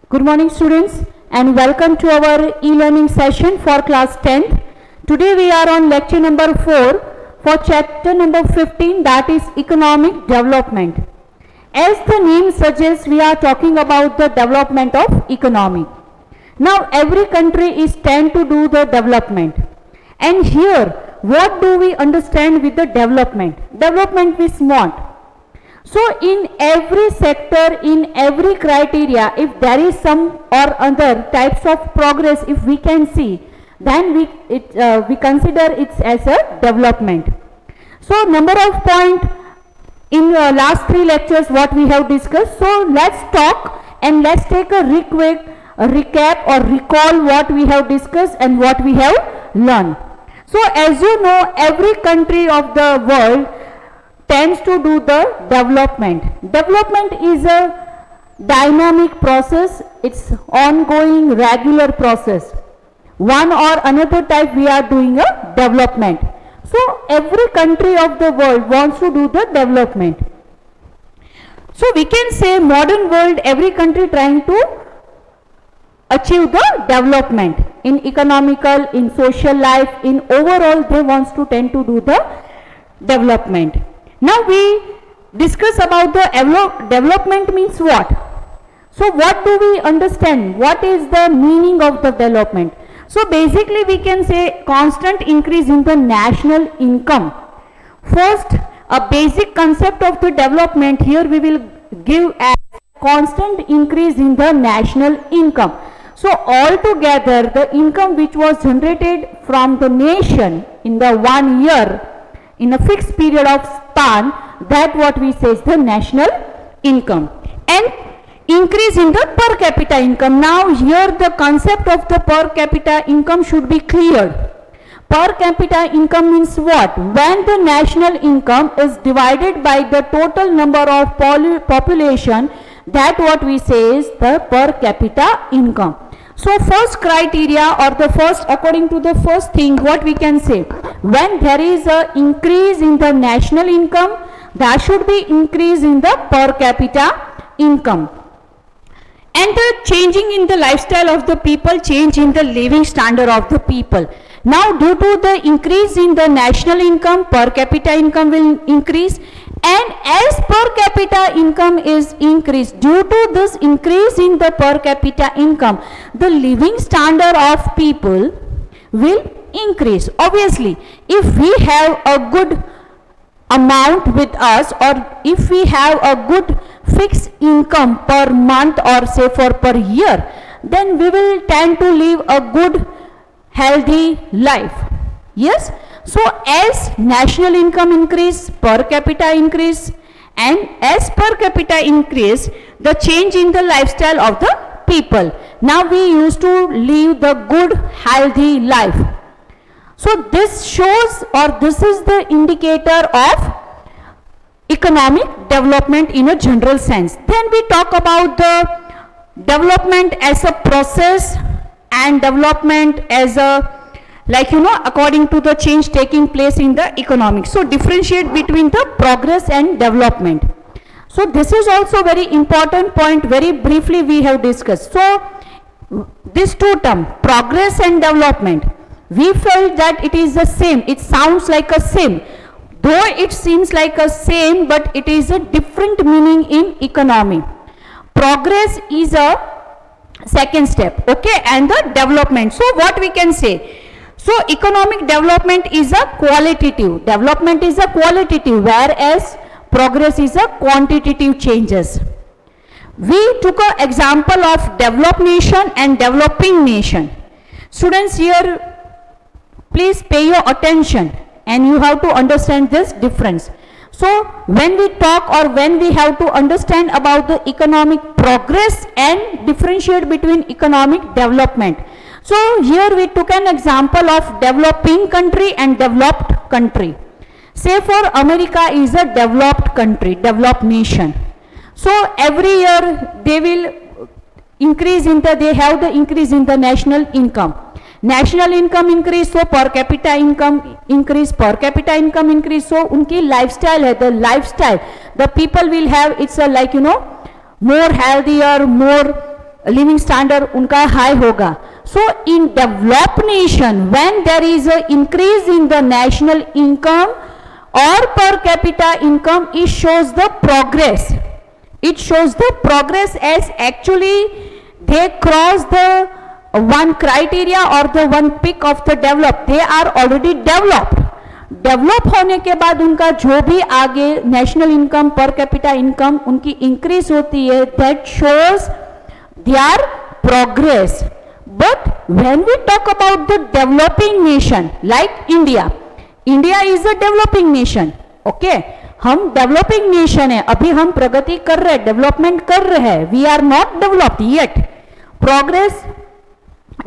Good morning students and welcome to our e-learning session for class 10th. Today we are on lecture number 4 for chapter number 15, that is economic development. As the name suggests, we are talking about the development of economy. Now every country is tend to do the development, and here what do we understand with the development? Development is what? So in every sector, in every criteria, if there is some or other types of progress, if we can see, then we consider it as a development. So number of point in last 3 lectures what we have discussed. So let's talk and let's take a recap or recall what we have discussed and what we have learned. So as you know, every country of the world tends to do the development. Development is a dynamic process. It's ongoing, regular process. One or another type we are doing a development. So every country of the world wants to do the development. So we can say modern world, every country trying to achieve the development in economical, in social life, in overall they wants to tend to do the development. Now we discuss about the development means what. So what do we understand? What is the meaning of the development? So basically we can say constant increase in the national income. First, a basic concept of the development here we will give as constant increase in the national income. So altogether the income which was generated from the nation in the 1 year in a fixed period of span, that what we say is the national income. And increase in the per capita income. Now here the concept of the per capita income should be cleared. Per capita income means what? When the national income is divided by the total number of population, that what we say is the per capita income. So first criteria or the first, according to the first thing, what we can say, when there is a increase in the national income, there should be increase in the per capita income. And the changing in the lifestyle of the people, change in the living standard of the people. Now due to the increase in the national income, per capita income will increase, and as per capita income is increased, due to this increase in the per capita income, the living standard of people will increase. Obviously, if we have a good amount with us, or if we have a good fixed income per month or say for per year, then we will tend to live a good healthy life. Yes. So as national income increase, per capita increase, and as per capita increase, the change in the lifestyle of the people. Now we used to live the good healthy life. So this shows, or this is the indicator of economic development in a general sense. Then we talk about the development as a process and development as a, like according to the change taking place in the economic. So differentiate between the progress and development. So this is also very important point, very briefly we have discussed. So these two terms, progress and development, we felt that it is the same, it sounds like a same. Though it seems like a same, but it is a different meaning in economy. Progress is a second step, okay, and the development. So what we can say? So economic development is a qualitative, development is a qualitative, whereas progress is a quantitative changes. We took an example of developed nation and developing nation. Students, here please pay your attention and you have to understand this difference. So when we talk or when we have to understand about the economic progress and differentiate between economic development. So here we took an example of developing country and developed country. Say for America is a developed country, developed nation. So every year they will increase in the, they have the increase in the national income. National income increase, so per capita income increase, per capita income increase, so unki lifestyle hai, the lifestyle the people will have, it's a like more healthier, more living standard उनका high होगा. So in developed nation when there is a increase in the national income और per capita income, it shows the progress. It shows the progress as actually they cross the one criteria or the one peak of the developed. They are already developed. Develop होने के बाद उनका जो भी आगे national income per capita income उनकी increase होती है, that shows their progress. But when we talk about the developing nation like India, India is a developing nation. Okay, हम डेवलपिंग नेशन है, अभी हम प्रगति कर रहे हैं, डेवलपमेंट कर रहे हैं. We are not developed yet. Progress,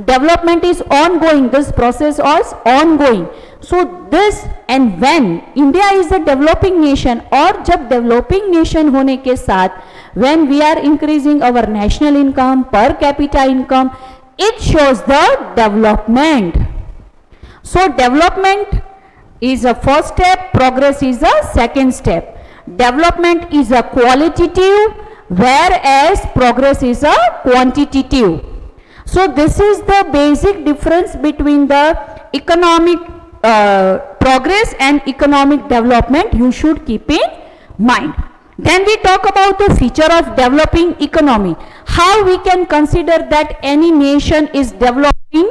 development is ongoing, this process is ongoing. So this and when India is a developing nation, और जब डेवलपिंग नेशन होने के साथ when we are increasing our national income, per capita income, it shows the development. So development is a first step, progress is a second step. Development is a qualitative, whereas progress is a quantitative. So this is the basic difference between the economic progress and economic development. You should keep in mind. Then we talk about the feature of developing economy. How we can consider that any nation is developing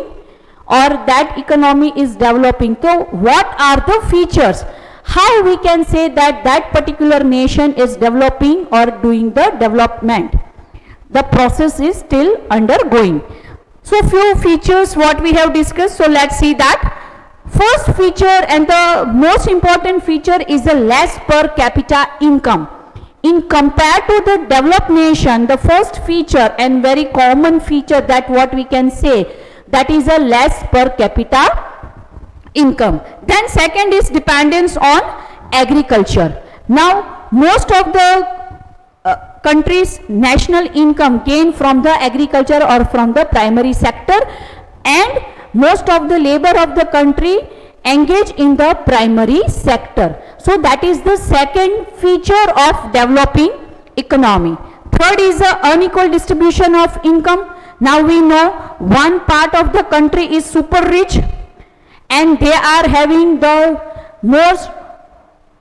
or that economy is developing. So what are the features? How we can say that that particular nation is developing or doing the development? The process is still undergoing. So few features what we have discussed. So let's see that. First feature and the most important feature is the less per capita income. In compared to the developed nation, the first feature and very common feature that what we can say, that is a less per capita income. Then second is dependence on agriculture. Now most of the countries' national income gain from the agriculture or from the primary sector, and most of the labor of the country engage in the primary sector. So that is the second feature of developing economy. Third is the unequal distribution of income. Now we know one part of the country is super rich and they are having the most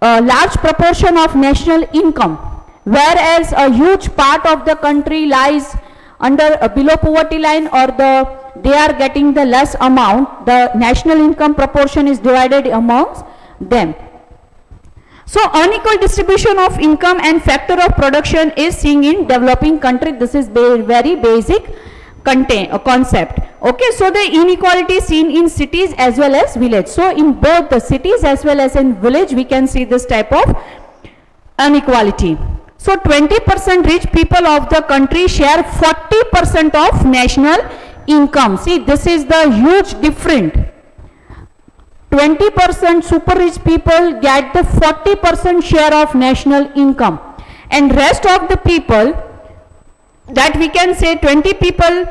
large proportion of national income, whereas a huge part of the country lies under below poverty line, or they are getting the less amount. The national income proportion is divided amongst them. So unequal distribution of income and factor of production is seen in developing country. This is very basic concept. Okay, so the inequality is seen in cities as well as village. So in both the cities as well as in village we can see this type of inequality. So 20% rich people of the country share 40% of national income. See, this is the huge difference. 20% super rich people get the 40% share of national income, and rest of the people, that we can say 20 people,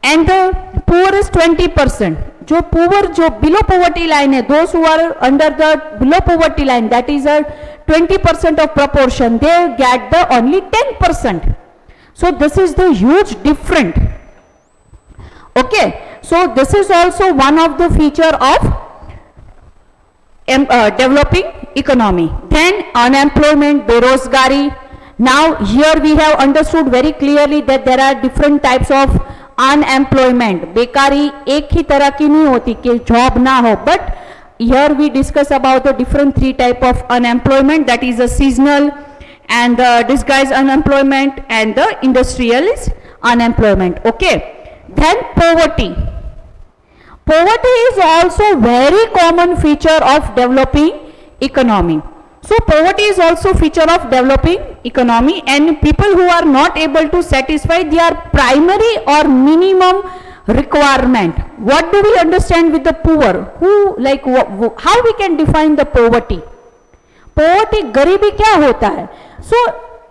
and the poor is 20%. जो poor, जो below poverty line है, those who are under the below poverty line, that is a 20% of proportion, they get the only 10%. So this is the huge difference. Okay, so this is also one of the feature of developing economy. Then unemployment, berozgari. Now here we have understood very clearly that there are different types of unemployment. बेकारी एक ही तरह की नहीं होती कि job ना हो, but here we discuss about the different three type of unemployment, that is a seasonal and the disguised unemployment and the industrial is unemployment. Okay, then poverty. Poverty is also very common feature of developing economy. So poverty is also feature of developing economy, and people who are not able to satisfy their primary or minimum requirement. What do we understand with the poor? Who, like, how we can define the poverty? Poverty, गरीबी क्या होता है? So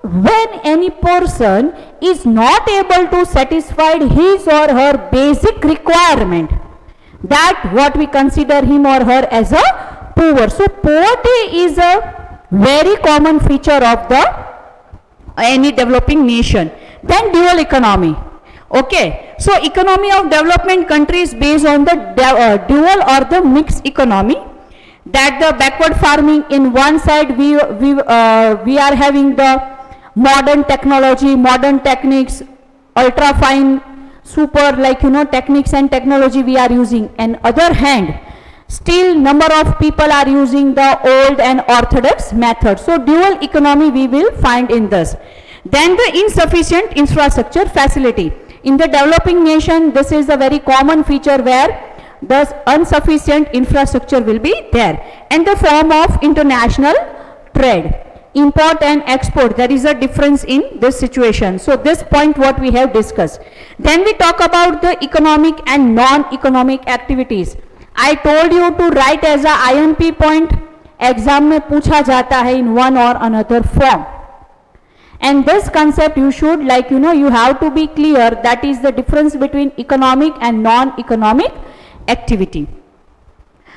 when any person is not able to satisfy his or her basic requirement, that what we consider him or her as a poor. So poverty is a very common feature of the any developing nation. Then dual economy. Okay, so economy of development countries based on the dual or the mixed economy, that the backward farming in one side we are having the modern technology, modern techniques, ultra fine, super techniques and technology we are using, and other hand still number of people are using the old and orthodox method. So dual economy we will find in this. Then the insufficient infrastructure facility. In the developing nation, this is a very common feature where the insufficient infrastructure will be there. And the form of international trade, import and export, there is a difference in this situation. So this point what we have discussed. Then we talk about the economic and non-economic activities. I told you to write as a IMP point. Exam में पूछा जाता है in one or another form. And this concept you should you have to be clear, that is the difference between economic and non-economic activity.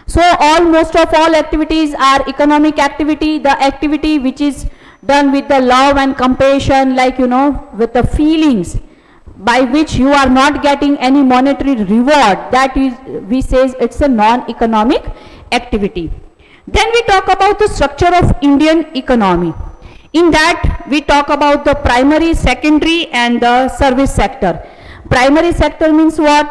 So most of all activities are economic activity, the activity which is done with the love and compassion, with the feelings by which you are not getting any monetary reward, that is we says it's a non-economic activity. Then we talk about the structure of Indian economy. In that we talk about the primary, secondary and the service sector. Primary sector means what?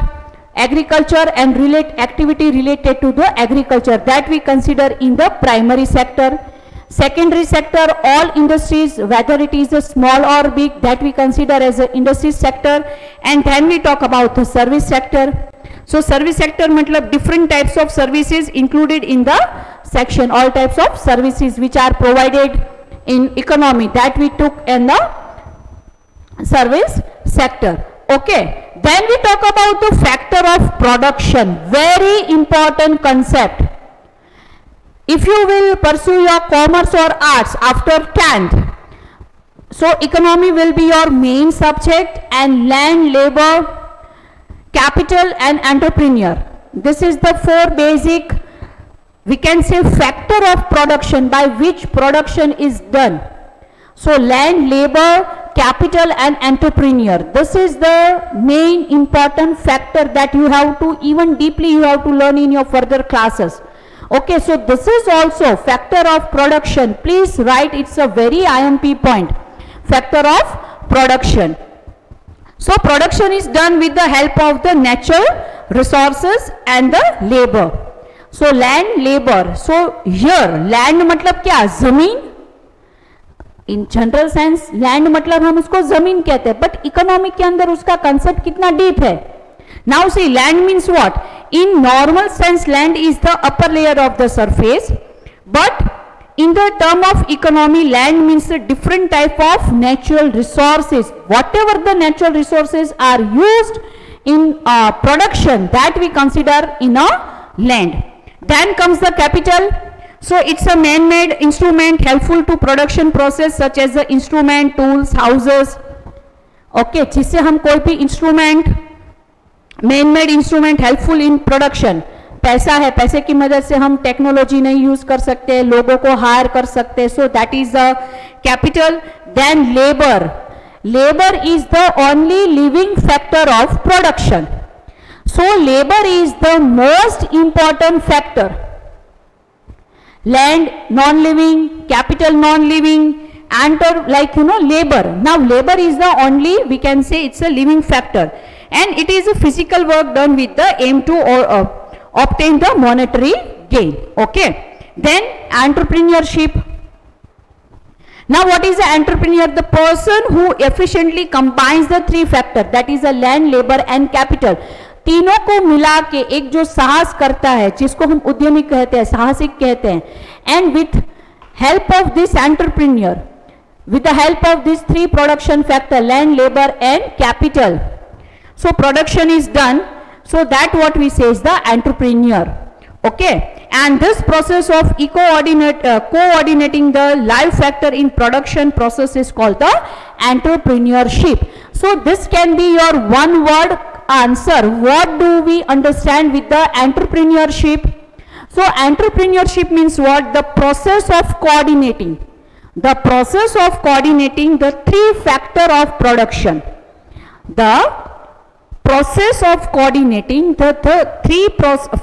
Agriculture and activity related to the agriculture, that we consider in the primary sector. Secondary sector, all industries, whether it is a small or big, that we consider as an industry sector. And then we talk about the service sector. So service sector matlab different types of services included in the section, all types of services which are provided in economy, that we took in the service sector. Okay, then we talk about the factor of production, very important concept. If you will pursue your commerce or arts after 10th, so economy will be your main subject, and land, labor, capital and entrepreneur. This is the four basic, we can say, factor of production by which production is done. So land, labor, capital and entrepreneur, this is the main important factor that you have to, even deeply you have to learn in your further classes. Okay, so this is also factor of production. Please write, it's a very IMP point, factor of production. So production is done with the help of the natural resources and the labor. So land, labor. So here land मतलब क्या? जमीन. In general sense land मतलब हम उसको जमीन कहते हैं, but economic के अंदर उसका concept कितना deep है. Now see, land means what? In normal sense land is the upper layer of the surface, but in the term of economy land means a different type of natural resources. Whatever the natural resources are used in production, that we consider in a land. Then comes the capital. So it's a man-made instrument helpful to production process, such as the instrument, tools, houses. Okay, जिससे हम कोई भी instrument, man-made instrument helpful in production. पैसा है, पैसे की मदद से हम टेक्नोलॉजी नहीं यूज कर सकते, लोगों को हायर कर सकते. So that is the capital. Then labor. Labor is the only living factor of production. So labor is the most important factor. Land non-living, capital non-living, and labor. Now labor is the only, we can say it's a living factor, and it is a physical work done with the aim to obtain the monetary gain. Okay. Then entrepreneurship. Now what is the entrepreneur? The person who efficiently combines the three factors, that is a land, labor and capital. तीनों को मिला के एक जो साहस करता है, जिसको हम उद्यमी कहते हैं, साहसिक कहते हैं, and with help of this entrepreneur, with the help of these three production factor, land, labor and capital, so production is done. So that what we say is the entrepreneur. Okay, and this process of coordinating the life factor in production process is called the entrepreneurship. So this can be your one word answer. What do we understand with the entrepreneurship? So entrepreneurship means what? The process of coordinating. The process of coordinating the three factor of production. The process of coordinating the three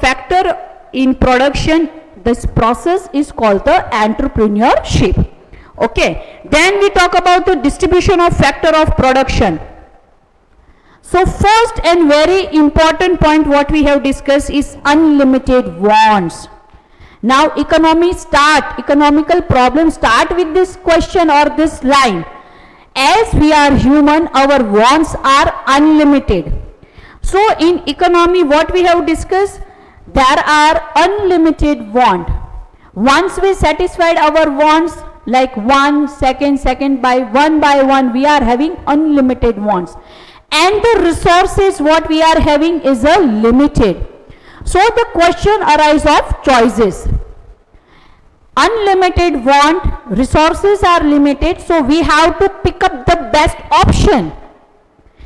factor in production, this process is called the entrepreneurship. Okay, then we talk about the distribution of factor of production. So first and very important point what we have discussed is unlimited wants. Now economical problems start with this question or this line. As we are human, our wants are unlimited. So in economy what we have discussed, there are unlimited want. Once we satisfied our wants, like second by one, we are having unlimited wants. And the resources what we are having is a limited. So the question arises of choices. Unlimited want, resources are limited, so we have to pick up the best option.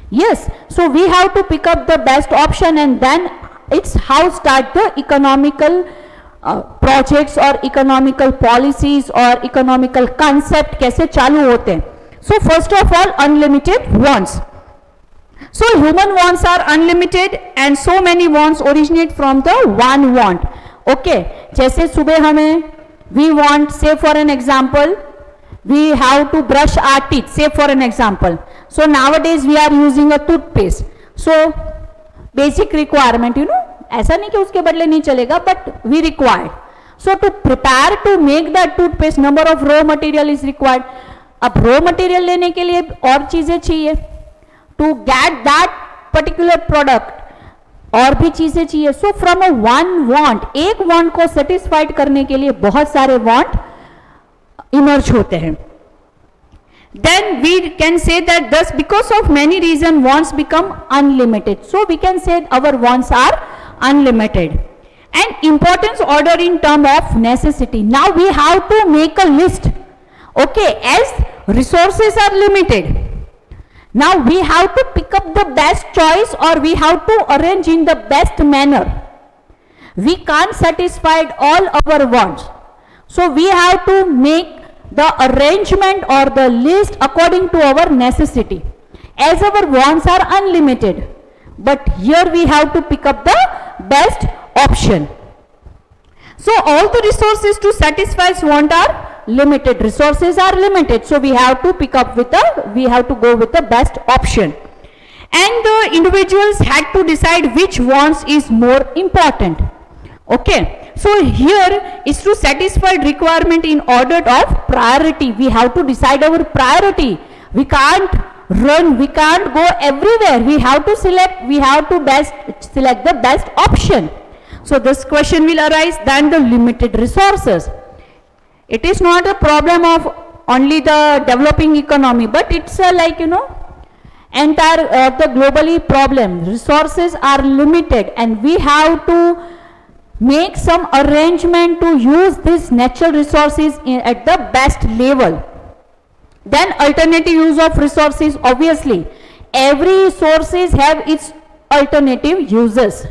Yes, so we have to pick up the best option, and then it's how start the economical projects or economical policies or economical concept कैसे चालू होते हैं. So first of all, unlimited wants. So human wants are unlimited and so many wants originate from the one want. Okay, जैसे सुबह हमें we want, say for an example, we have to brush our teeth, say for an example. So nowadays we are using a toothpaste. So basic requirement, you know, ऐसा नहीं कि उसके बदले नहीं चलेगा, but we required. So to prepare to make that toothpaste, number of raw material is required. अब raw material लेने के लिए और चीजें चाहिए. To get that particular product और भी चीजें चाहिए. So from a one want, एक want को satisfied करने के लिए बहुत सारे want emerge होते हैं. Then we can say that thus because of many reasons wants become unlimited. So we can say our wants are unlimited. And importance order in term of necessity. Now we have to make a list. Okay, as resources are limited. Now we have to pick up the best choice or we have to arrange in the best manner. We can't satisfy all our wants. So we have to make the arrangement or the list according to our necessity. As our wants are unlimited. But here we have to pick up the best option. So all the resources to satisfy want are limited. Resources are limited. So we have to pick up with we have to go with the best option. And the individuals had to decide which wants is more important. Okay. So here is to satisfy requirement in order of priority. We have to decide our priority. We can't run, we can't go everywhere. We have to select, we have to select the best option. So this question will arise. Then the limited resources. It is not a problem of only the developing economy, but it's like, you know, entire the globally problem. Resources are limited and we have to make some arrangement to use these natural resources at the best level. Then alternative use of resources. Obviously every resources have its alternative uses.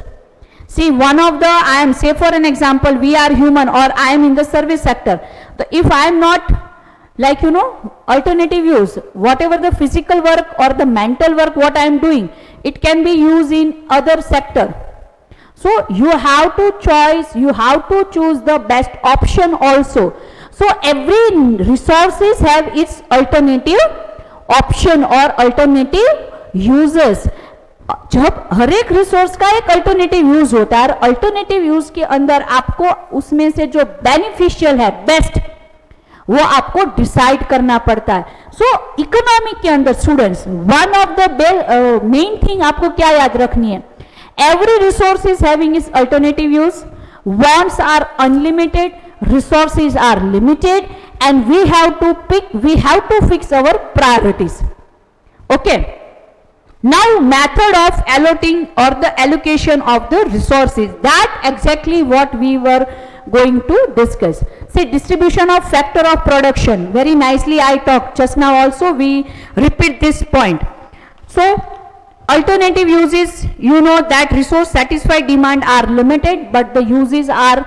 See, one of the, I am, say for an example, we are human or I am in the service sector. If I am not, like, you know, alternative use, whatever the physical work or the mental work what I am doing, it can be used in other sector. So you have to choose the best option also. So every resources have its alternative option or alternative uses. जब हर एक resource का एक alternative use होता है, alternative use के अंदर आपको उसमें से जो बेनिफिशियल है, बेस्ट, वो आपको डिसाइड करना पड़ता है. सो इकोनॉमिक के अंदर students, one of the main thing आपको क्या याद रखनी है, every resource is having its alternative use, wants are unlimited, resources are limited, and we have to fix our priorities. Okay. Now method of allotting or the allocation of the resources, that exactly what we were going to discuss. See, distribution of factor of production, very nicely I talked just now also, we repeat this point. So alternative uses, you know that resource satisfied demand are limited, but the uses are,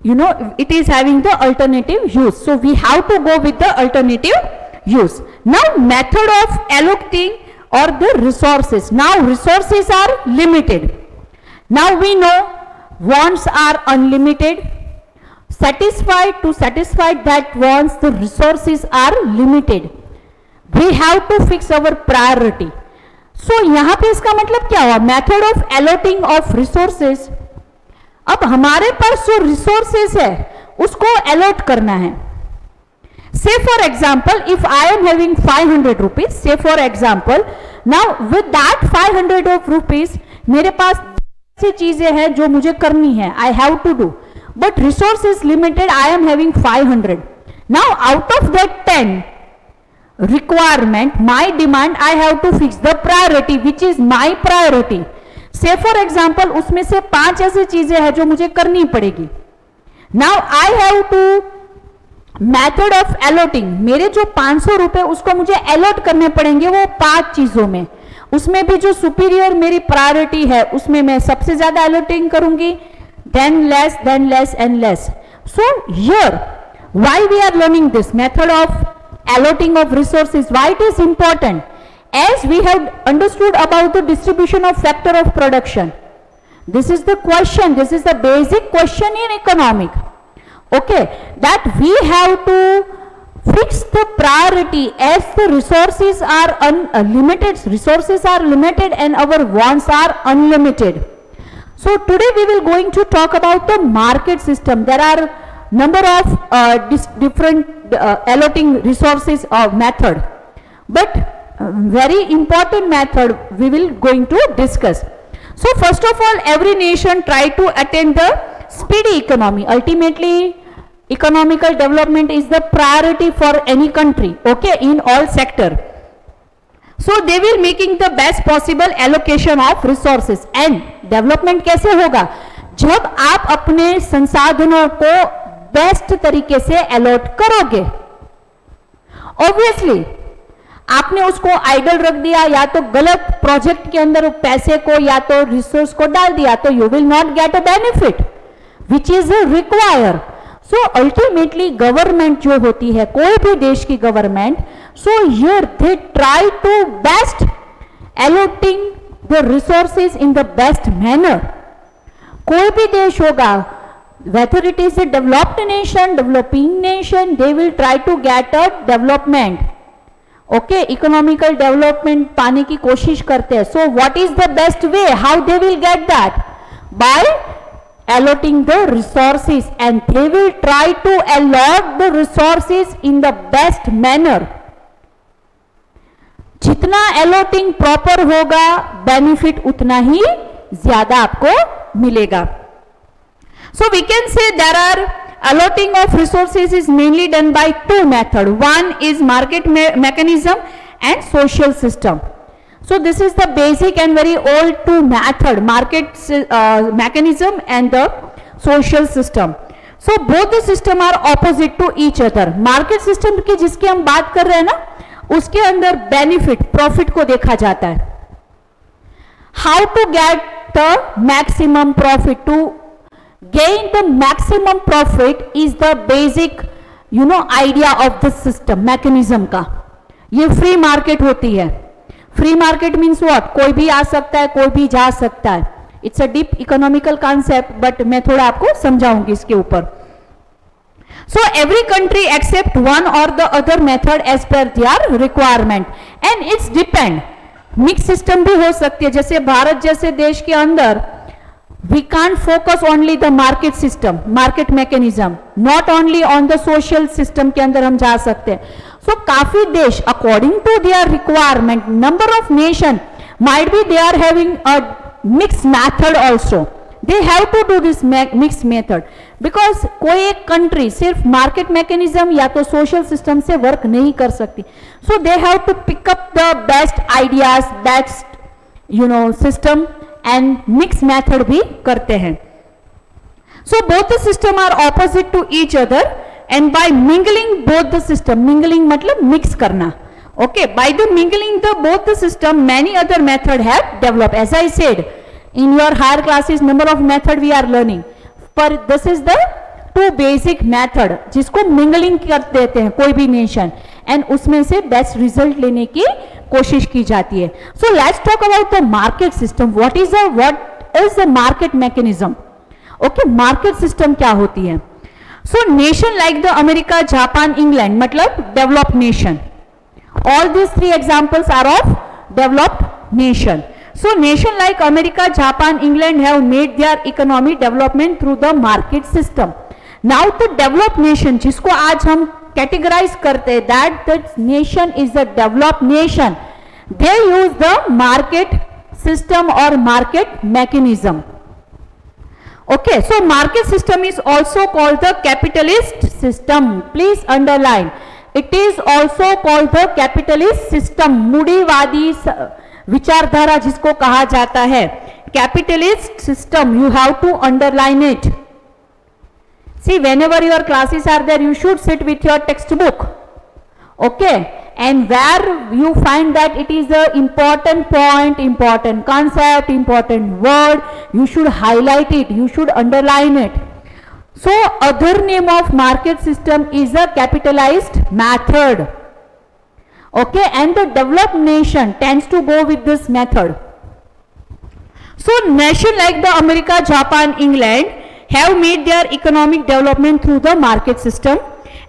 you know, it is having the alternative use. So we have to go with the alternative use. Now method of allocating or the resources. Now resources are limited. Now we know wants are unlimited. To satisfy that wants, the resources are limited. We have to fix our priority. So यहाँ पे इसका मतलब क्या हुआ? Method of allotting of resources. अब हमारे पास जो resources है उसको allot करना है. Say for example, if I am having 500 rupees, say for example, now with that 500 of rupees, मेरे पास ऐसी चीजें हैं जो मुझे करनी है, I have to do, but resource is limited, I am having 500. Now out of that 10 requirement, my demand, I have to fix the priority, which is my priority. Say for example, उसमें से 5 ऐसी चीजें हैं जो मुझे करनी पड़ेगी. Now I have to method of allotting, मेरे जो 500 रुपए उसको मुझे अलॉट करने पड़ेंगे वो 5 चीजों में. उसमें भी जो सुपीरियर मेरी प्रायोरिटी है उसमें मैं सबसे ज्यादा अलॉटिंग करूंगी, then less and less. So here why we are learning this method of allotting of resources, why it is important, as we have understood about the distribution of factor of production. This is the question, this is the basic question in economic. Okay, that we have to fix the priority as the resources are limited and our wants are unlimited. So today we will going to talk about the market system. There are number of different allotting resources method, but very important method we will going to discuss. So first of all, every nation try to attain the speedy economy. Ultimately, economical development is the priority for any country, okay, in all sector. So they will making the best possible allocation of resources. And development कैसे होगा? जब आप अपने संसाधनों को best तरीके से allot करोगे. Obviously, आपने उसको आइडल रख दिया या तो गलत प्रोजेक्ट के अंदर पैसे को या तो रिसोर्स को डाल दिया तो you will not get a benefit which is require. So ultimately government जो होती है, कोई भी देश की government, so here they try to best allotting the resources in the best manner. कोई भी देश होगा, whether it is a developed nation, developing nation, they will try to get a development. Okay, economical development पाने की कोशिश करते हैं. So what is the best way? How they will get that? By allotting the resources, and they will try to allot the resources in the best manner. जितना allotting proper होगा, benefit उतना ही ज्यादा आपको मिलेगा. So we can say there are allotting of resources is mainly done by two methods. One is market mechanism and social system. So this is the basic and very old two method, market mechanism and the social system. So both the system are opposite to each other. Market system की जिसकी हम बात कर रहे हैं ना, उसके अंदर benefit, profit को देखा जाता है. How to get the maximum profit, to gain the maximum profit is the basic idea of the system, mechanism का. ये free market होती है. Free market means what? कोई भी आ सकता है, कोई भी जा सकता है. It's a deep economical concept, but मैं थोड़ा आपको समझाऊंगी इसके ऊपर. So every country accept one or the other method as per their requirement, and it's depend. Mixed system भी हो सकती है. जैसे भारत जैसे देश के अंदर we can't focus only the market system, market mechanism, not only on the social system के अंदर हम जा सकते हैं. So काफी देश according to their requirement, number of nation might be they are having a mixed method also. They have to do this mixed method because कोई एक country सिर्फ market mechanism या तो social system से work नहीं कर सकती. So they have to pick up the best ideas, best system and mixed method भी करते हैं. So both the system are opposite to each other, and by mingling both the system, mingling मतलब mix करना. Okay, by the mingling the both the system, many other method have developed. As I said, in your higher classes number of method we are learning, but this is the two basic method जिसको mingling कर देते हैं कोई भी nation, and उसमें से best result लेने की कोशिश की जाती है. So let's talk about the market system. What is the market mechanism. Okay, market system क्या होती है. So nation like the America, Japan, England मतलब developed nation. All these three examples are of developed nation. So nation like America, Japan, England have made their economic development through the market system. Now the developed nation जिसको आज हम categorize करते हैं, that the nation is a developed nation, they use the market system or market mechanism. Okay, so market system is also called the capitalist system. Please underline, it is also called the capitalist system. मूढ़ीवादी विचारधारा जिसको कहा जाता है, capitalist system. You have to underline it. See, whenever your classes are there, you should sit with your textbook. Okay, and where you find that it is a important point, important concept, important word, you should highlight it, you should underline it. So other name of market system is a capitalized method. Okay, and the developed nation tends to go with this method. So nation like the America, Japan, England have made their economic development through the market system,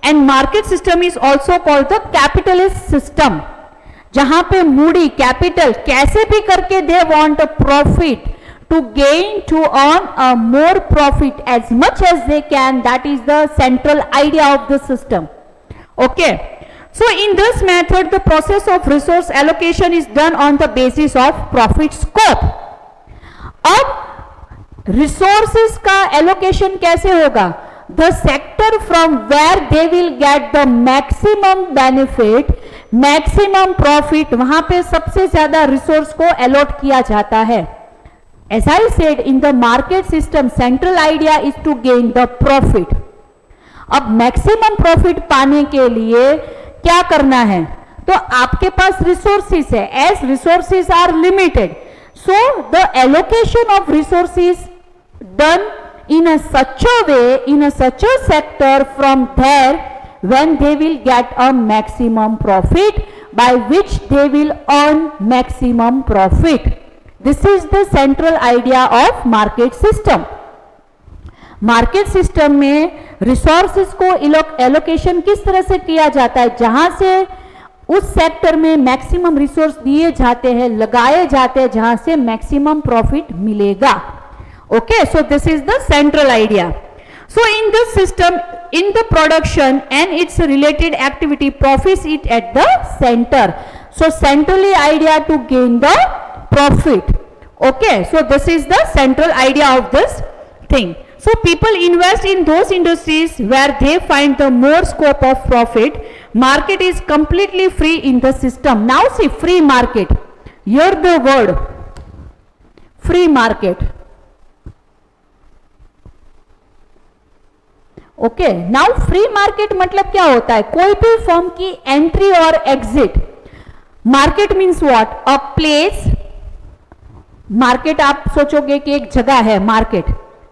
and market system is also called the capitalist system. जहां पे Moody capital कैसे भी करके they want a profit to gain, to earn a more profit as much as they can. That is the central idea of the system. Okay, so in this method the process of resource allocation is done on the basis of profit scope. अब resources का allocation कैसे होगा. The sector from where they will get the maximum benefit, maximum profit, वहां पे सबसे ज्यादा resource को allot किया जाता है. As I said, in the market system, central idea is to gain the profit. अब maximum profit पाने के लिए क्या करना है. तो आपके पास resources है. As resources are limited, so the allocation of resources done in a such a way, in a such a sector from there when they will get a maximum profit, by which they will earn maximum profit. This is the central idea of market system. Market system में resources को allocation किस तरह से किया जाता है, जहां से उस सेक्टर में मैक्सिमम रिसोर्स दिए जाते हैं, लगाए जाते हैं, जहां से मैक्सिमम प्रॉफिट मिलेगा. Okay, so this is the central idea. So in this system, in the production and its related activity, profits it at the center. So centrally idea to gain the profit. Okay, so this is the central idea of this thing. So people invest in those industries where they find the more scope of profit. Market is completely free in the system. Now see, free market. Here the word free market. Okay, now free market मतलब क्या होता है, कोई भी firm की entry और exit. Market means what, a place. Market आप सोचोगे कि एक जगह है मार्केट,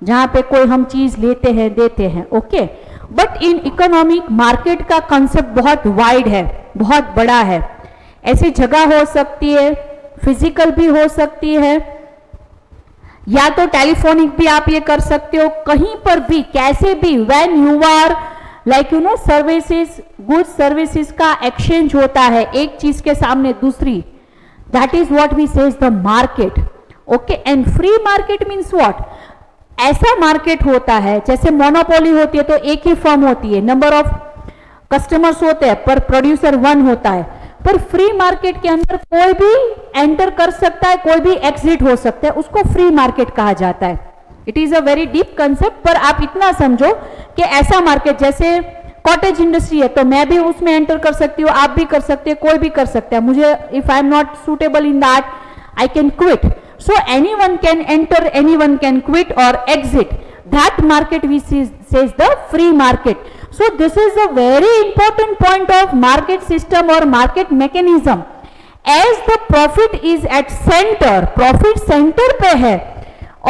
जहां पे कोई हम चीज लेते हैं देते हैं. Okay, but in economic market का कंसेप्ट बहुत वाइड है, बहुत बड़ा है. ऐसी जगह हो सकती है, फिजिकल भी हो सकती है, या तो टेलीफोनिक भी आप ये कर सकते हो, कहीं पर भी कैसे भी. When you are like you know services, good services का एक्सचेंज होता है एक चीज के सामने दूसरी, that is what we says the market. Okay, and free market means what, ऐसा मार्केट होता है जैसे मोनोपोली होती है तो एक ही फर्म होती है, नंबर ऑफ कस्टमर्स होते हैं पर प्रोड्यूसर वन होता है. पर फ्री मार्केट के अंदर कोई भी एंटर कर सकता है, कोई भी एग्जिट हो सकता है, उसको फ्री मार्केट कहा जाता है. It is a very deep concept, पर आप इतना समझो कि ऐसा मार्केट जैसे कॉटेज इंडस्ट्री है तो मैं भी उसमें एंटर कर सकती हूँ, आप भी कर सकते हैं, कोई भी कर सकता है. मुझे if I am not suitable in that I can quit. So anyone can enter, anyone can quit और exit. That market we says the free market. So this is a very important point of market system or market mechanism. As the profit is at center, profit center पे है,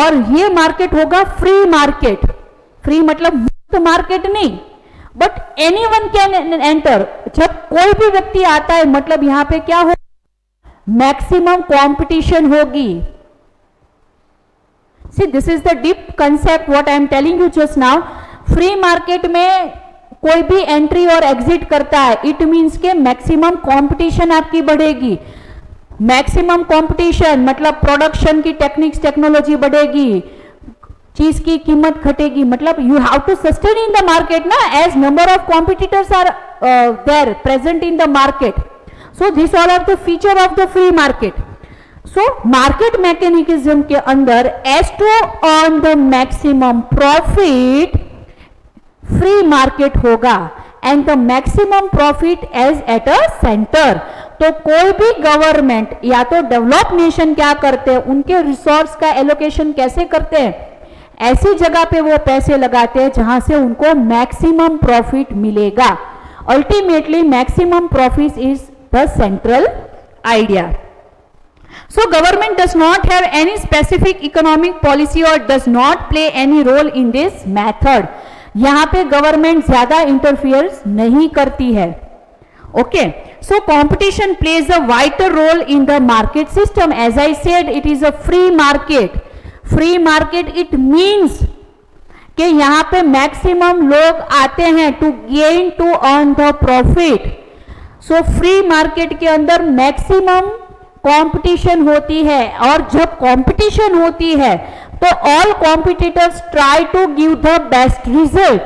और ये market होगा free market. Free मतलब मुक्त market नहीं, but anyone can enter. जब कोई भी व्यक्ति आता है मतलब यहाँ पे क्या हो, मैक्सिमम कंपटीशन होगी. See, this is the deep concept what I am telling you just now. Free market में कोई भी एंट्री और एग्जिट करता है, इट मीन्स के मैक्सिमम कंपटीशन आपकी बढ़ेगी. मैक्सिमम कंपटीशन मतलब प्रोडक्शन की टेक्निक्स टेक्नोलॉजी बढ़ेगी, चीज की कीमत घटेगी. मतलब you have to sustain in the market ना, as number of competitors are there present in the market. So this all are the feature of the free market. So market mechanism के अंदर as to earn the maximum profit free market होगा, and the maximum profit as at a centre. तो कोई भी government या तो develop nation क्या करते हैं, उनके रिसोर्स का एलोकेशन कैसे करते हैं, ऐसी जगह पे वो पैसे लगाते हैं जहां से उनको मैक्सिमम प्रॉफिट मिलेगा. Ultimately maximum profit is the central idea. So government does not have any specific economic policy or does not play any role in this method. यहाँ पे गवर्नमेंट ज्यादा इंटरफियर नहीं करती है. Okay, so competition plays a vital role in the market system. As I said, it is a free market. Free market it means कि यहाँ पे maximum लोग आते हैं to gain to earn the profit. So free market के अंदर maximum competition होती है, और जब कंपटीशन होती है तो all competitors try to give the best result.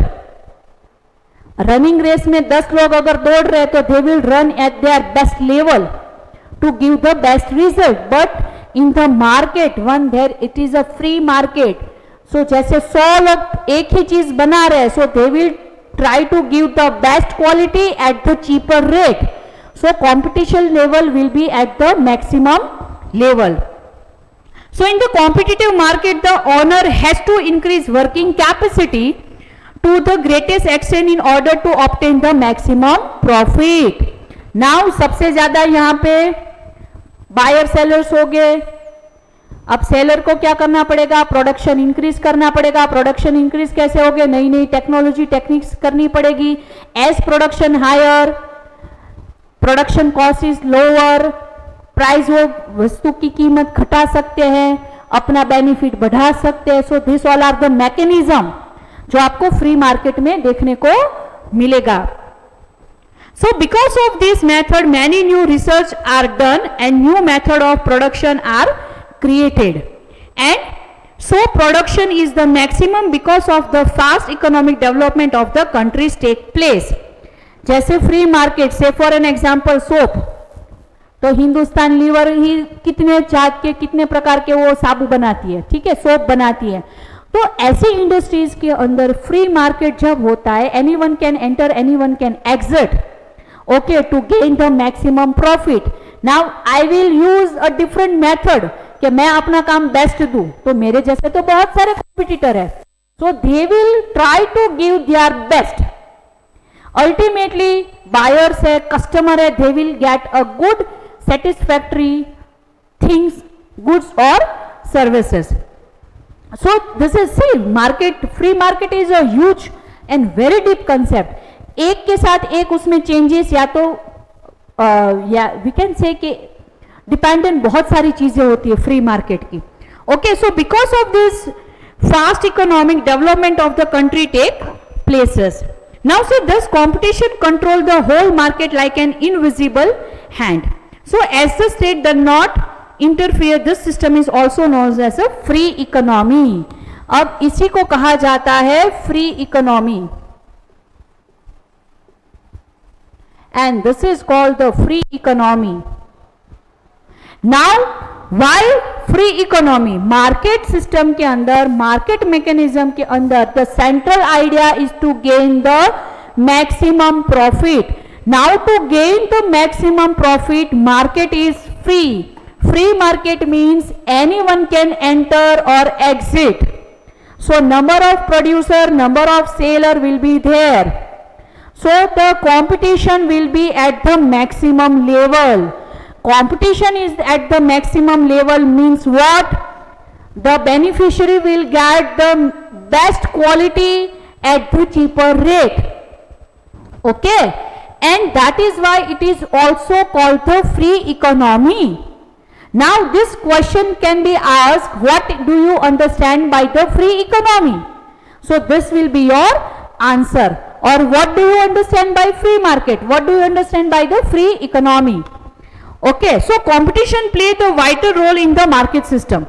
Running race में 10 लोग अगर दौड़ रहे तो they will run at their best level to give the best result. But in the market one there it is a free market. So जैसे 100 लोग एक ही चीज बना रहे, so they will try to give the best quality at the cheaper rate. So competition level will be at the maximum level. So in the competitive market, the owner has to increase working capacity to the greatest extent in order to obtain the maximum profit. Now सबसे ज्यादा यहाँ पे buyer sellers हो गए. अब seller को क्या करना पड़ेगा, प्रोडक्शन इंक्रीज करना पड़ेगा. प्रोडक्शन इंक्रीज कैसे होगे, नई नई टेक्नोलॉजी टेक्निक्स करनी पड़ेगी. As production higher, production cost is lower, price वो वस्तु की कीमत घटा सकते हैं, अपना बेनिफिट बढ़ा सकते हैं. So this all are the mechanism जो आपको फ्री मार्केट में देखने को मिलेगा. So because of this method many new research are done and new method of production are created, and so production is the maximum because of the fast economic development of the countries take place. जैसे free market से for an example soap, तो Hindustan liver ही कितने जात के कितने प्रकार के वो साबु बनाती है, ठीक है, सोप बनाती है. तो ऐसी इंडस्ट्रीज के अंदर फ्री मार्केट जब होता है, anyone can enter, anyone can exit, okay, to gain the maximum profit. Now I will use a different method कि मैं अपना काम बेस्ट दूं, तो मेरे जैसे तो बहुत सारे कॉम्पिटिटर है, so they will try to give their best. Ultimately buyers है, कस्टमर है, they will get a good satisfactory things, goods or services. So this is, see, market, free market is a huge and very deep concept. एक के साथ एक उसमें changes या तो या we can say कि dependent बहुत सारी चीजें होती है free market की. Okay, so because of this fast economic development of the country take places. Now see, this competition control the whole market like an invisible hand. So as the state does not interfere, this system is also known as a free economy. अब इसी को कहा जाता है free economy, and this is called the free economy. Now why free economy? Market system के अंदर, market mechanism के अंदर, the central idea is to gain the maximum profit. Now to gain the maximum profit, market is free. Free market means anyone can enter or exit. So number of producer, number of seller will be there. So the competition will be at the maximum level. Competition is at the maximum level means what? The beneficiary will get the best quality at the cheaper rate. Okay? And that is why it is also called the free economy. Now this question can be asked, what do you understand by the free economy? So this will be your answer. Or what do you understand by free market? What do you understand by the free economy? Okay, so competition play the vital role in the market system.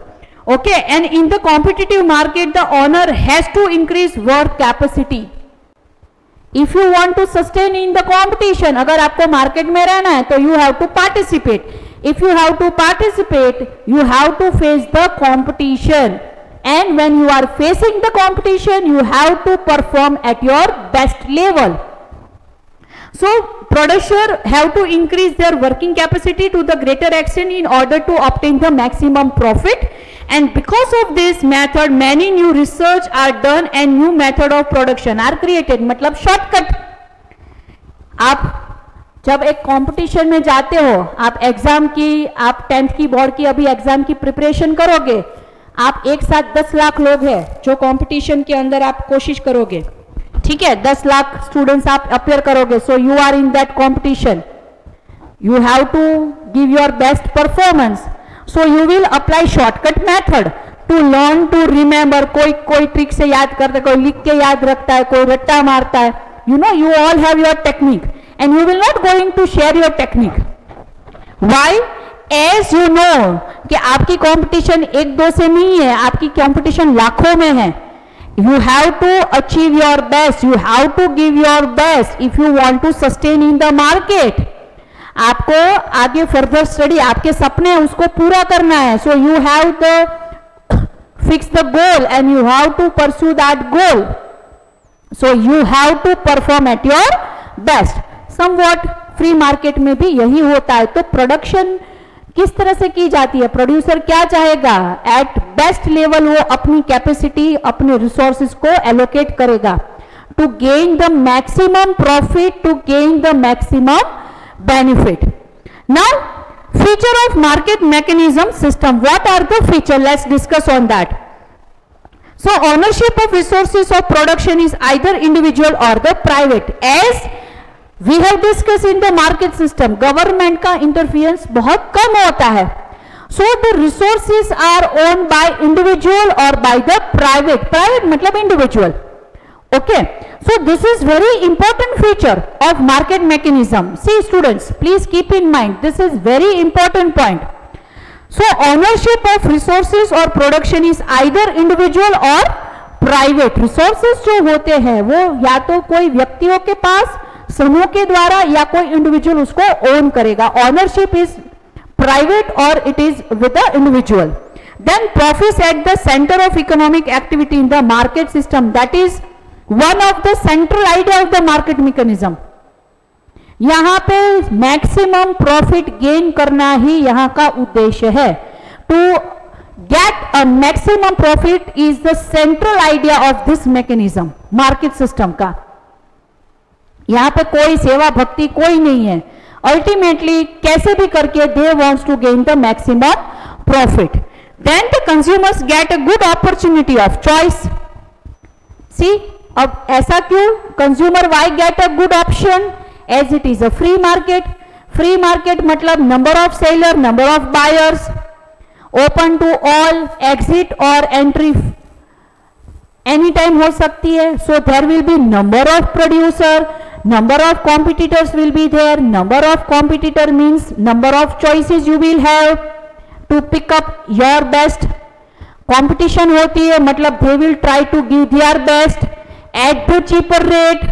Okay, and in the competitive market the owner has to increase work capacity. If you want to sustain in the competition, अगर आपको market में रहना है तो you have to participate. If you have to participate, you have to face the competition. And when you are facing the competition, you have to perform at your best level. So producers have to increase their working capacity to the greater extent in order to obtain the maximum profit. And because of this method, many new research are done and new method of production are created. मतलब shortcut. आप जब एक competition में जाते हो, आप exam की, आप 10th की बोर्ड की अभी एग्जाम की प्रिपरेशन करोगे, आप एक साथ 10 लाख लोग हैं जो कंपटीशन के अंदर आप कोशिश करोगे, ठीक है, 10 लाख स्टूडेंट्स आप अपियर करोगे. So you are in that competition, you have to give your best performance. So you will apply shortcut method to learn to remember. कोई ट्रिक से याद करता है, कोई लिख के याद रखता है, कोई रट्टा मारता है. You know, you all have your technique and you will not going to share your technique. Why? As you know कि आपकी कंपटीशन 1-2 से नहीं है, आपकी कंपटीशन लाखों में है. You have to achieve your best, you have to give your best if you want to sustain in the market. आपको आगे फर्दर स्टडी, आपके सपने उसको पूरा करना है. So you have to fix the goal and you have to pursue that goal. So you have to perform at your best. Somewhat free market में भी यही होता है. तो प्रोडक्शन किस तरह से की जाती है? प्रोड्यूसर क्या चाहेगा? एट बेस्ट लेवल वो अपनी कैपेसिटी, अपने रिसोर्सेज को एलोकेट करेगा to gain the maximum profit, to gain the maximum benefit. Now feature of market mechanism system. What are the feature? Let's discuss on that. So ownership of resources of production is either individual or the private. As We have discussed in the market system, government का interference बहुत कम होता है. So the resources are owned by individual or by the private. Private मतलब individual. Okay. So this is very important feature of market mechanism. See students, please keep in mind, this is very important point. So ownership of resources or production is either individual or private. Resources जो होते हैं वो या तो कोई व्यक्तियों के पास, समूह के द्वारा, या कोई इंडिविजुअल उसको ओन करेगा. ऑनरशिप इज प्राइवेट और it is with the individual. Then profits at the centre of economic activity in the market system. That is one of the central idea of the market mechanism. यहां पे maximum profit gain करना ही यहां का उद्देश्य है. To get a maximum profit is the central idea of this mechanism, market system का. यहां पे कोई सेवा भक्ति कोई नहीं है. अल्टीमेटली कैसे भी करके they wants to gain the maximum profit. Then the consumers get a good opportunity of choice. See, अब ऐसा क्यों? Consumer why get a good option? As it is a free market. Free market मतलब number of seller, number of buyers, open to all, exit और entry any time हो सकती है. So there will be number of producer, number of competitors will be there. Number of competitor means number of choices you will have to pick up your best. Competition होती है मतलब they will try to give their best at the cheaper rate.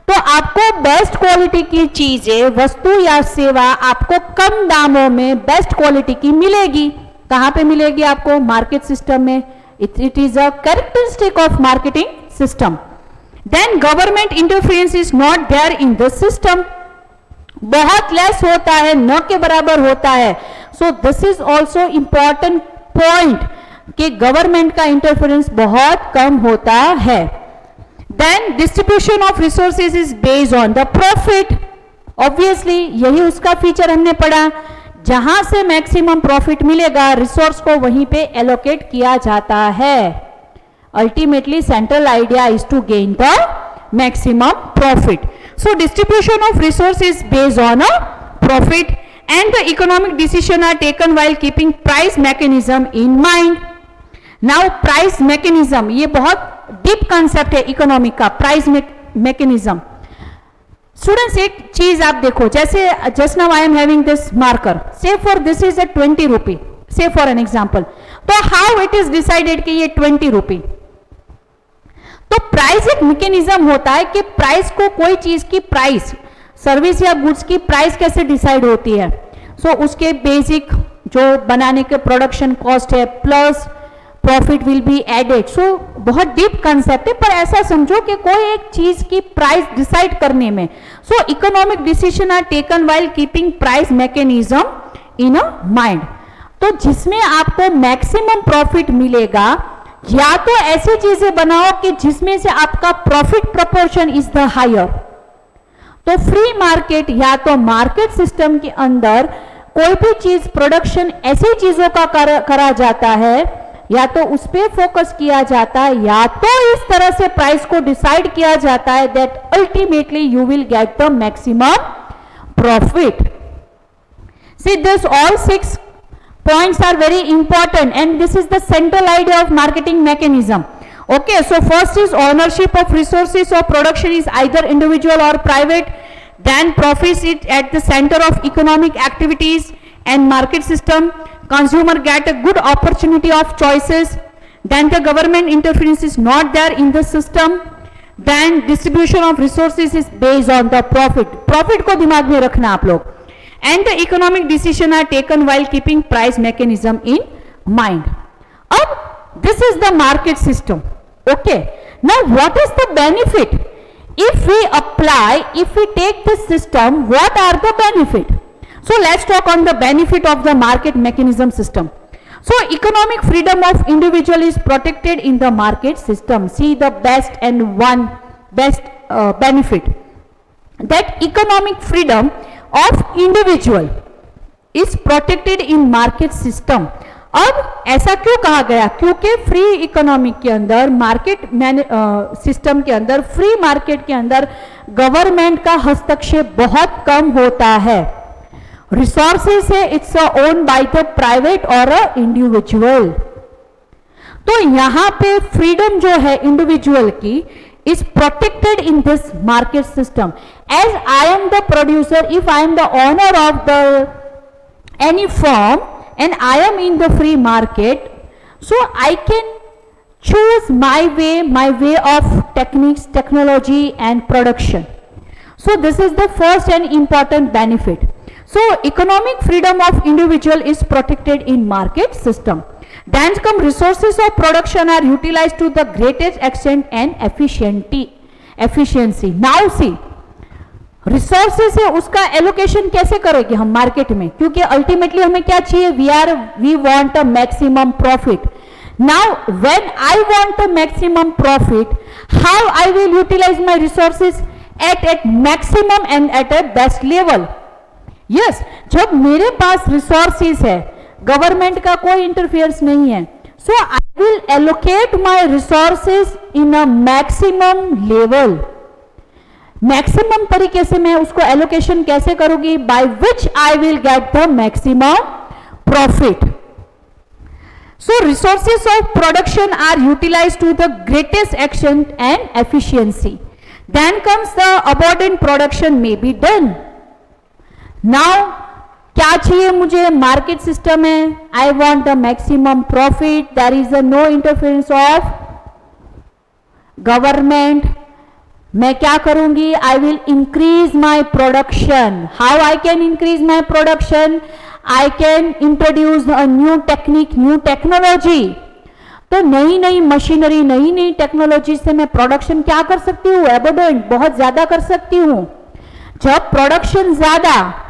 तो आपको best quality की चीजें, वस्तु या सेवा आपको कम दामों में बेस्ट क्वालिटी की मिलेगी. कहां पे मिलेगी आपको? मार्केट सिस्टम में. It is a characteristic of marketing system. Then government interference is not there in the system. बहुत लेस होता है, न के बराबर होता है. So this is also important point कि गवर्नमेंट का इंटरफेरेंस बहुत कम होता है. Then distribution of resources is based on the profit. Obviously यही उसका फीचर हमने पढ़ा. जहां से मैक्सिमम प्रॉफिट मिलेगा रिसोर्स को वहीं पे एलोकेट किया जाता है. Ultimately central idea is to gain the maximum profit. So distribution of resources based on a profit. and the economic decision are taken while keeping price mechanism in mind. Now price mechanism, ये बहुत deep concept है economic का, price mechanism. Students एक चीज आप देखो, जैसे just now I am having this marker, से फॉर दिस इज अ 20 रुपी, से फॉर एन एग्जांपल. तो हाउ इट इज डिसाइडेड कि ये 20 रुपी. तो प्राइस एक मैकेनिज्म होता है कि प्राइस को, कोई चीज की प्राइस, सर्विस या गुड्स की प्राइस कैसे डिसाइड होती है. सो उसके बेसिक जो बनाने के प्रोडक्शन कॉस्ट है plus profit will be added. So बहुत डीप कंसेप्ट है, पर ऐसा समझो कि कोई एक चीज की प्राइस डिसाइड करने में, so economic decision are taken while keeping price mechanism in a mind. तो जिसमें आपको मैक्सिमम प्रॉफिट मिलेगा, या तो ऐसी चीजें बनाओ कि जिसमें से आपका profit proportion is the higher. तो फ्री मार्केट या तो मार्केट सिस्टम के अंदर कोई भी चीज प्रोडक्शन ऐसी चीजों का करा जाता है, या तो उस पर फोकस किया जाता है, या तो इस तरह से प्राइस को डिसाइड किया जाता है that ultimately you will get the maximum profit. See this all 6 points are very important and this is the central idea of marketing mechanism. Okay, so first is ownership of resources of production is either individual or private. Then profits is at the center of economic activities and market system. Consumer get a good opportunity of choices. Then the government interference is not there in the system. Then distribution of resources is based on the profit. Profit को दिमाग में रखना आप लोग. And the economic decision are taken while keeping price mechanism in mind. अब this is the market system. Okay. Now what is the benefit? If we apply, if we take this system, what are the benefit? So let's talk on the benefit of the market mechanism system. So economic freedom of individual is protected in the market system. See the best and one best benefit. That economic freedom of individual is protected in market system. अब ऐसा क्यों कहा गया? क्योंकि free economic के अंदर, market system के अंदर, फ्री मार्केट के अंदर गवर्नमेंट का हस्तक्षेप बहुत कम होता है. रिसोर्सेस है its own by the private और अ इंडिविजुअल. तो यहां पे फ्रीडम जो है इंडिविजुअल की is protected in this market system. As I am the producer, if I am the owner of the any firm and I am in the free market, so I can choose my way of techniques, technology and production. So this is the first and important benefit. So economic freedom of individual is protected in market system. Then come resources of production are utilized to the greatest extent and efficiency. Now see, resources है उसका allocation कैसे करेंगे हम market में, क्योंकि ultimately हमें क्या चाहिए, we want a maximum profit. Now when I want a maximum profit, how I will utilize my resources at maximum and at a best level. Yes, जब मेरे पास resources है, गवर्नमेंट का कोई इंटरफेयर्स नहीं है, so I will allocate my resources in a maximum level. Maximum तरीके से मैं उसको एलोकेशन कैसे करूंगी, by which I will get the maximum profit. So resources of production are utilized to the greatest extent and efficiency. Then comes the abundant production may be done. Now क्या चाहिए मुझे, market system है, I want the maximum profit, there is a no interference of government. मैं क्या करूंगी, I will increase my production. How I can increase my production, I can introduce a new technique, new technology. तो नई नई machinery, नई नई technology से मैं प्रोडक्शन क्या कर सकती हूँ, एबोडेंट बहुत ज्यादा कर सकती हूँ. जब प्रोडक्शन ज्यादा,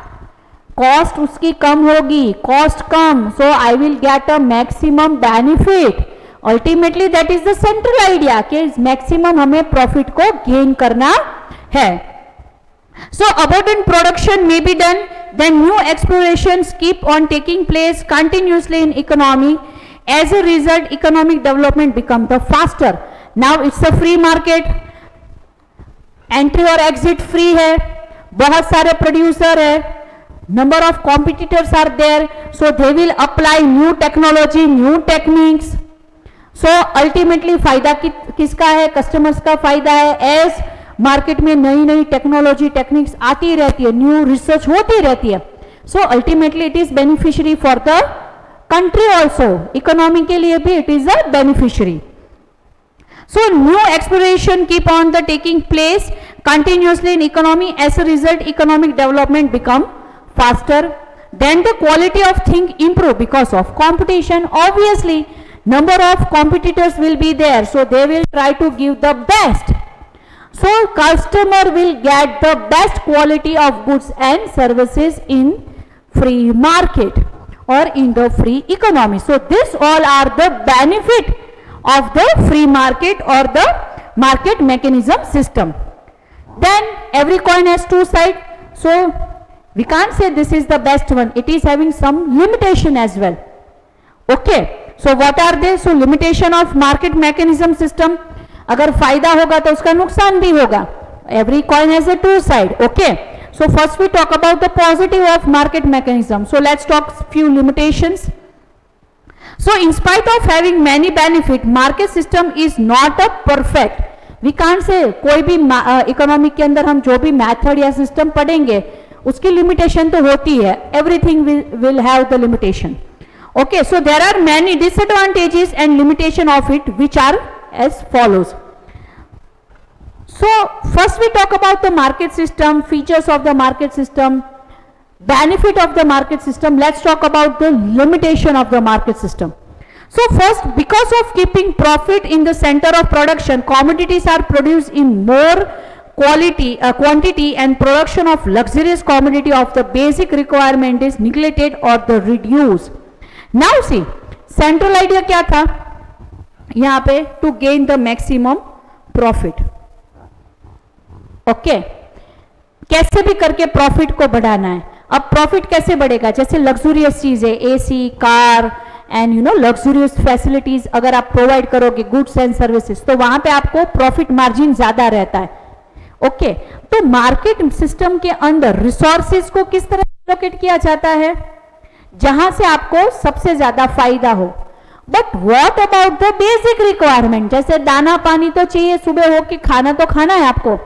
कॉस्ट उसकी कम होगी, कॉस्ट कम, so I will get a maximum benefit. Ultimately that is the central idea कि मैक्सिमम हमें प्रॉफिट को गेन करना है. So abundant production may be done, then new explorations keep on taking place continuously in economy. As a result economic development become the faster. Now it's a free market, entry और exit free है, बहुत सारे producer है, number of competitors are there, so they will apply new technology, new techniques. So ultimately फायदा किसका है? Customers का फायदा है, एज मार्केट में नई नई टेक्नोलॉजी टेक्निक्स आती रहती है, न्यू रिसर्च होती रहती है. So ultimately it is beneficiary for the country also, economy के लिए भी it is a beneficiary. So new exploration keep on the taking place continuously in economy. As a result, economic development become faster. Then the quality of thing improve because of competition. Obviously, number of competitors will be there, so they will try to give the best. So customer will get the best quality of goods and services in free market or in the free economy. So this all are the benefit of the free market or the market mechanism system. Then every coin has two sides, so we can't say this is the best one. It is having some limitation as well. Okay, so what are they? So limitation of market mechanism system. अगर फायदा होगा तो उसका नुकसान भी होगा. Every coin has a two side. Okay, so first we talk about the positive of market mechanism. So let's talk few limitations. So in spite of having many benefit, market system is not a perfect. We can't say कोई भी economic के अंदर हम जो भी method या system पढ़ेंगे उसकी लिमिटेशन तो होती है. Everything will have the limitation. Okay, so there are many disadvantages and limitation of it, which are as follows. So first we talk about the market system, features of the market system, benefit of the market system. Let's talk about the limitation of the market system. So first, because of keeping profit in the center of production, commodities are produced in more quantity and production of luxurious commodity of the basic requirement is neglected or the reduced. Now see, central idea क्या था यहाँ पे? To gain the maximum profit. Okay, कैसे भी करके profit को बढ़ाना है. अब प्रॉफिट कैसे बढ़ेगा? जैसे लग्जूरियस चीज है, AC, car and luxurious facilities अगर आप प्रोवाइड करोगे, गुड्स एंड सर्विसेज, तो वहां पे आपको प्रॉफिट मार्जिन ज्यादा रहता है. ओके, तो मार्केट सिस्टम के अंदर रिसोर्सेज को किस तरह एलोकेट किया जाता है? जहां से आपको सबसे ज्यादा फायदा हो. But what about the basic requirement? जैसे दाना पानी तो चाहिए, सुबह होके खाना तो खाना है आपको,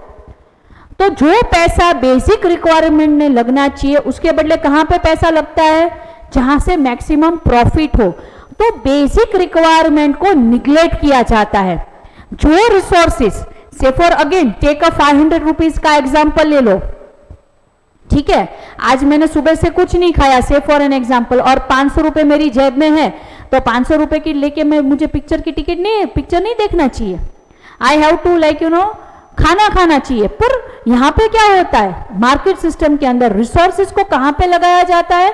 तो जो पैसा बेसिक रिक्वायरमेंट में लगना चाहिए उसके बदले कहां पे पैसा लगता है? जहां से मैक्सिमम प्रॉफिट हो. तो बेसिक रिक्वायरमेंट को निग्लेक्ट किया जाता है. जो resources, say for again take a 500 rupees का एग्जांपल ले लो. ठीक है, आज मैंने सुबह से कुछ नहीं खाया, से फॉर एन एग्जांपल, और 500 रुपए मेरी जेब में है, तो 500 रुपए की लेके मैं मुझे पिक्चर की टिकट नहीं, पिक्चर नहीं देखना चाहिए. आई हैव टू लाइक खाना खाना चाहिए. पर यहां पे क्या होता है? मार्केट सिस्टम के अंदर रिसोर्सेज को कहां पे लगाया जाता है?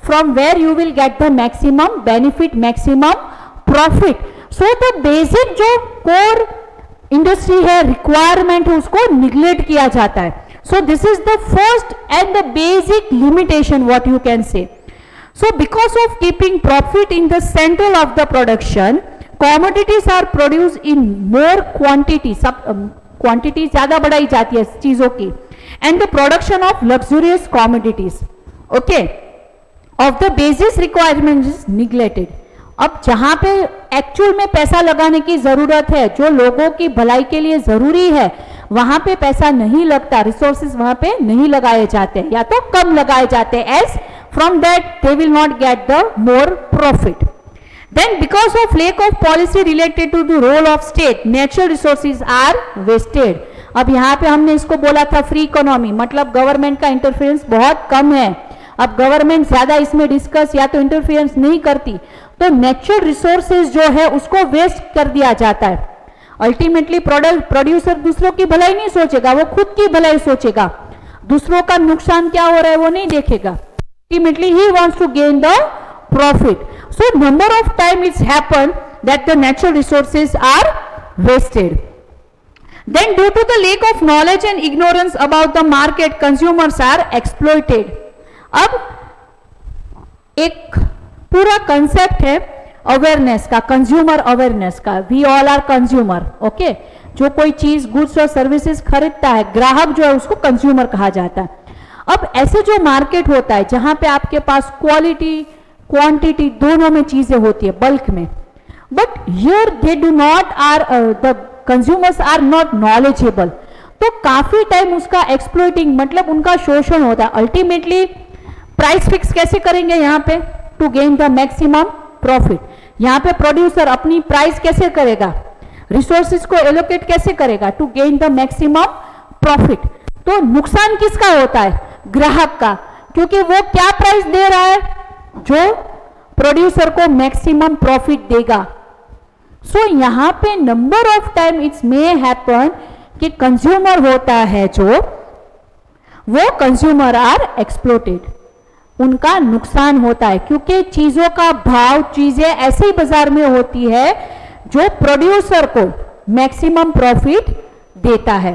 From where you will get the maximum benefit, maximum profit. So the basic जो कोर इंडस्ट्री है, रिक्वायरमेंट है, उसको निग्लेक्ट किया जाता है. So this is the first and the basic limitation what you can say. So because of keeping profit in the centre of the production, commodities are produce in more quantity. सब quantity ज्यादा बढ़ाई जाती है चीजों की. And the production of luxurious commodities, okay, of the basic requirement is neglected. अब जहां पे एक्चुअल में पैसा लगाने की जरूरत है, जो लोगों की भलाई के लिए जरूरी है, वहां पे पैसा नहीं लगता, रिसोर्सेज वहां पे नहीं लगाए जाते हैं या तो कम लगाए जाते हैं. As from that they will not get the more profit. Then because of lack of policy related to the role of state, natural resources are wasted. अब यहाँ पे हमने इसको बोला था फ्री इकोनॉमी, मतलब गवर्नमेंट का इंटरफेरेंस बहुत कम है. अब गवर्नमेंट ज्यादा इसमें डिस्कस या तो इंटरफेरेंस नहीं करती, तो नेचुरल रिसोर्सेज जो है उसको वेस्ट कर दिया जाता है. अल्टीमेटली प्रोड्यूसर दूसरों की भलाई नहीं सोचेगा, वो खुद की भलाई सोचेगा. दूसरों का नुकसान क्या हो रहा है वो नहीं देखेगा. Ultimately he wants to gain the profit. So number of time it's happened that the natural resources are wasted. Then due to the lack of knowledge and ignorance about the market, consumers are exploited. अब एक पूरा concept है awareness का, consumer awareness का. We all are consumer. Okay, जो कोई चीज, goods और सर्विसेज खरीदता है, ग्राहक जो है उसको कंज्यूमर कहा जाता है. अब ऐसे जो मार्केट होता है जहां पे आपके पास क्वालिटी क्वांटिटी दोनों में चीजें होती है बल्क में, but here they do not are the consumers are not knowledgeable, तो काफी टाइम उसका एक्सप्लॉइटिंग मतलब उनका शोषण होता है। अल्टीमेटली प्राइस फिक्स कैसे करेंगे यहाँ पे to gain the maximum profit, यहाँ पे प्रोड्यूसर अपनी प्राइस कैसे करेगा, रिसोर्सेज को एलोकेट कैसे करेगा to gain the maximum profit. तो नुकसान किसका होता है, ग्राहक का, क्योंकि वो क्या प्राइस दे रहा है, जो प्रोड्यूसर को मैक्सिमम प्रॉफिट देगा। सो यहां पे number of time it's may happen कि कंज्यूमर होता है जो वो कंज्यूमर आर एक्सप्लोटेड, उनका नुकसान होता है, क्योंकि चीजों का भाव चीजें ऐसे ही बाजार में होती है जो प्रोड्यूसर को मैक्सिमम प्रॉफिट देता है।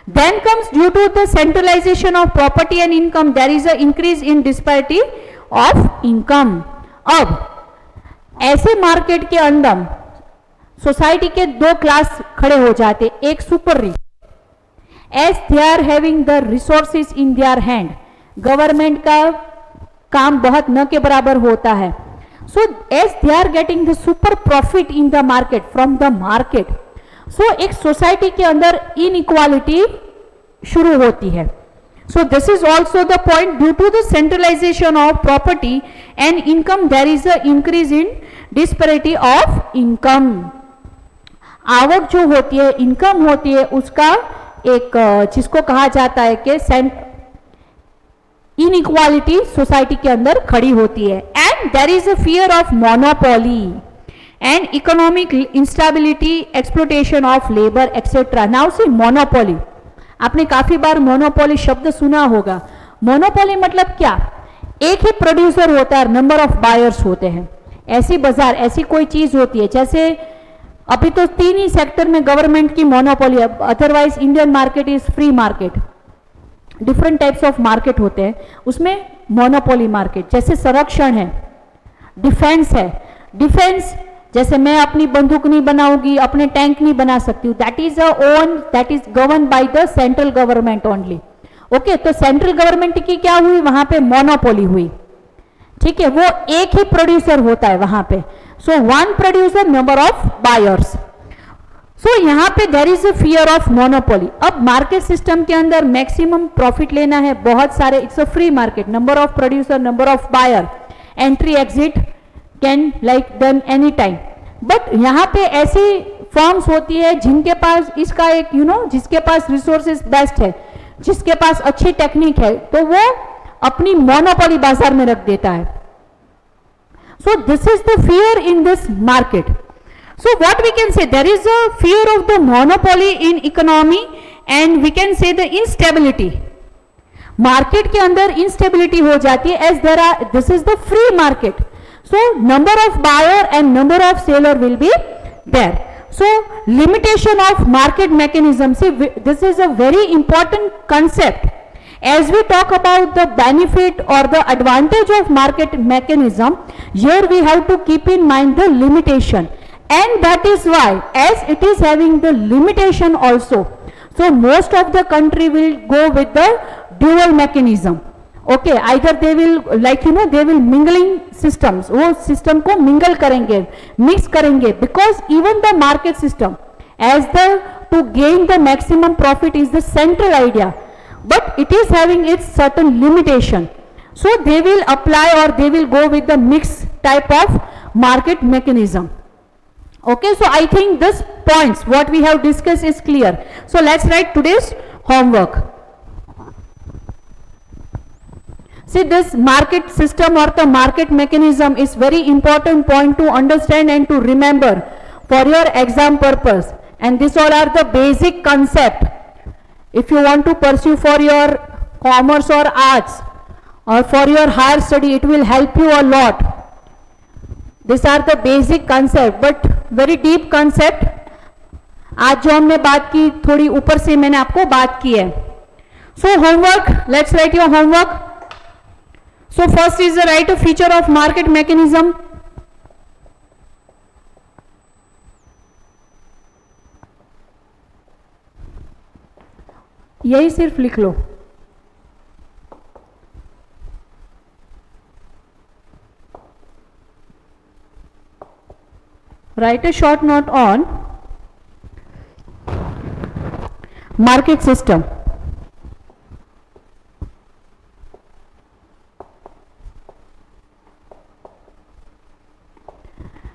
Then comes due to the centralisation of property and income there is a increase in disparity of income. अब ऐसे मार्केट के अंदर सोसाइटी के दो क्लास खड़े हो जाते, एक super rich as they are having the resources in their hand, government का काम बहुत न के बराबर होता है। So as they are getting the super profit in the market from the market, so एक सोसाइटी के अंदर इनइक्वालिटी शुरू होती है। So this is also the point, due to the centralisation of property and income there is a increase in disparity of income. आवक जो होती है, इनकम होती है, उसका एक जिसको कहा जाता है कि इनइक्वालिटी सोसाइटी के अंदर खड़ी होती है। And there is a fear of monopoly and economic instability, exploitation of labour etcetera. Now see monopoly, आपने काफी बार मोनोपोली शब्द सुना होगा। मोनोपोली मतलब क्या, एक ही प्रोड्यूसर होता है, नंबर ऑफ बायर्स होते हैं। ऐसी बाजार, ऐसी कोई चीज होती है, जैसे अभी तो 3 ही सेक्टर में गवर्नमेंट की मोनोपोली है, otherwise Indian market is free market. Different types of market होते हैं, उसमें मोनोपोली मार्केट, जैसे संरक्षण है, डिफेंस है। डिफेंस जैसे मैं अपनी बंदूक नहीं बनाऊंगी, अपने टैंक नहीं बना सकती हूँ, that is own, that is govern by the central government only. Okay, तो सेंट्रल गवर्नमेंट की क्या हुई, वहां पे मोनोपोली हुई। ठीक है, वो एक ही प्रोड्यूसर होता है वहां पे। So one producer, number of buyers. So यहां पे there is a fear of monopoly. अब मार्केट सिस्टम के अंदर मैक्सिमम प्रॉफिट लेना है, बहुत सारे, it's a free market, number of producer, number of buyer, entry exit can like done any time. But यहां पे ऐसी फर्म्स होती है जिनके पास इसका एक जिसके पास रिसोर्सेज बेस्ट है, जिसके पास अच्छी टेक्निक है, तो वो अपनी मोनोपोली बाजार में रख देता है। So this is the fear in this market. So what we can say, there is a fear of the monopoly in economy and we can say the instability. Market के अंदर instability हो जाती है as there are, this is the free market. So number of buyer and number of seller will be there. So limitation of market mechanism. See, this is a very important concept. As we talk about the benefit or the advantage of market mechanism, here we have to keep in mind the limitation. And that is why, as it is having the limitation also, so most of the country will go with the dual mechanism. Okay, either they will they will mingling systems, वो system को mingle करेंगे, mix करेंगे, because even the market system as the to gain the maximum profit is the central idea, but it is having its certain limitation. So they will apply or they will go with the mixed type of market mechanism. Okay, so I think this points what we have discussed is clear. So let's write today's homework. See, this market system or the market mechanism is very important point to understand and to remember for your exam purpose. And these all are the basic concept. If you want to pursue for your commerce or arts or for your higher study, it will help you a lot. These are the basic concept, but very deep concept. आज जो हमने बात की थोड़ी ऊपर से मैंने आपको बात की है. So homework, let's write your homework. So first is the write a feature of market mechanism. यही सिर्फ लिख लो. write a short note on market system.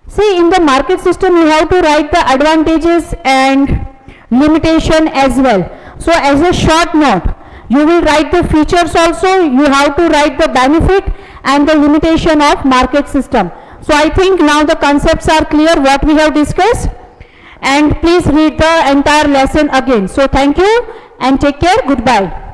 See, in the market system you have to write the advantages and limitation as well. So as a short note, you will write the features also, you have to write the benefit and the limitation of market system. So I think now the concepts are clear what we have discussed, and please read the entire lesson again. So thank you and take care. Goodbye.